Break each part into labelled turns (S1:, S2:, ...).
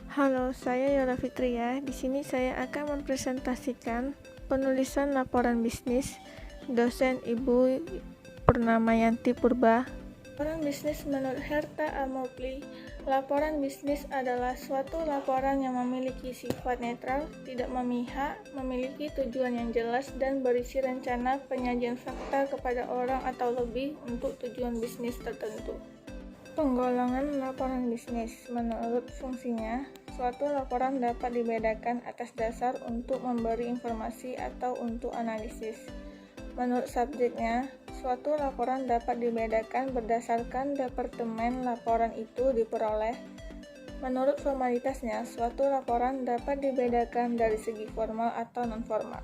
S1: Halo, saya Yola Fitria. Di sini saya akan mempresentasikan penulisan laporan bisnis dosen Ibu Purnamayanti Purba. Laporan bisnis menurut Herta Amopli, laporan bisnis adalah suatu laporan yang memiliki sifat netral, tidak memihak, memiliki tujuan yang jelas, dan berisi rencana penyajian fakta kepada orang atau lebih untuk tujuan bisnis tertentu. Penggolongan laporan bisnis menurut fungsinya, suatu laporan dapat dibedakan atas dasar untuk memberi informasi atau untuk analisis. Menurut subjeknya, suatu laporan dapat dibedakan berdasarkan departemen laporan itu diperoleh. Menurut formalitasnya, suatu laporan dapat dibedakan dari segi formal atau non-formal.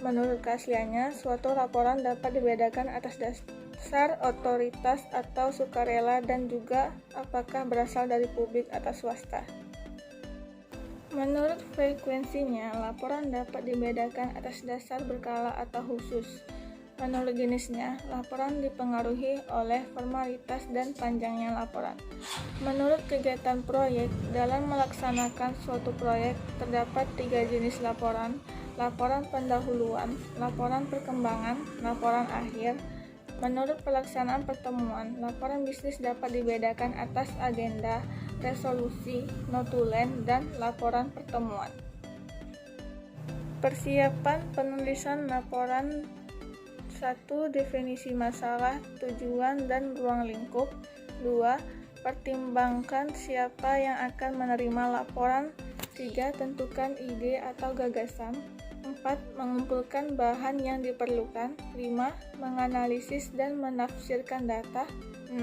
S1: Menurut keasliannya, suatu laporan dapat dibedakan atas dasar otoritas atau sukarela dan juga apakah berasal dari publik atau swasta. Menurut frekuensinya, laporan dapat dibedakan atas dasar berkala atau khusus. Menurut jenisnya, laporan dipengaruhi oleh formalitas dan panjangnya laporan. Menurut kegiatan proyek, dalam melaksanakan suatu proyek, terdapat 3 jenis laporan: laporan pendahuluan, laporan perkembangan, laporan akhir. Menurut pelaksanaan pertemuan, laporan bisnis dapat dibedakan atas agenda, resolusi, notulen, dan laporan pertemuan. Persiapan penulisan laporan: 1. Definisi masalah, tujuan, dan ruang lingkup. 2. Pertimbangkan siapa yang akan menerima laporan. 3. Tentukan ide atau gagasan. 4. Mengumpulkan bahan yang diperlukan. 5. Menganalisis dan menafsirkan data. 6.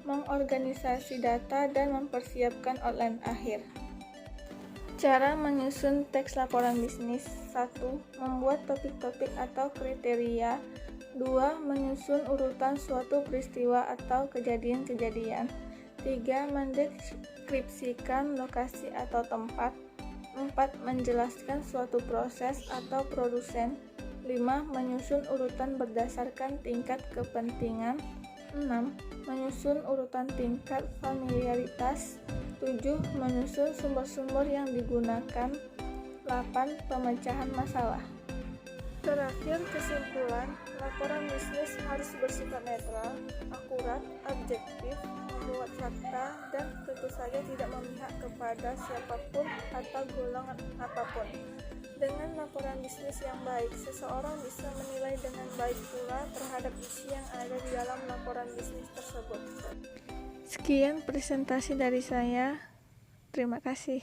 S1: Mengorganisasi data dan mempersiapkan outline akhir. Cara menyusun teks laporan bisnis: 1. Membuat topik-topik atau kriteria. 2. Menyusun urutan suatu peristiwa atau kejadian-kejadian. 3. Mendeskripsikan lokasi atau tempat. 4. Menjelaskan suatu proses atau produsen. 5. Menyusun urutan berdasarkan tingkat kepentingan. 6. Menyusun urutan tingkat familiaritas. 7. Menyusun sumber-sumber yang digunakan. 8. Pemecahan masalah. Terakhir, kesimpulan, laporan bisnis harus bersifat netral, akurat, objektif, membuat fakta, dan tentu saja tidak memihak kepada siapapun atau golongan apapun. Dengan laporan bisnis yang baik, seseorang bisa menilai dengan baik pula terhadap isi yang ada di dalam laporan bisnis tersebut. Sekian presentasi dari saya. Terima kasih.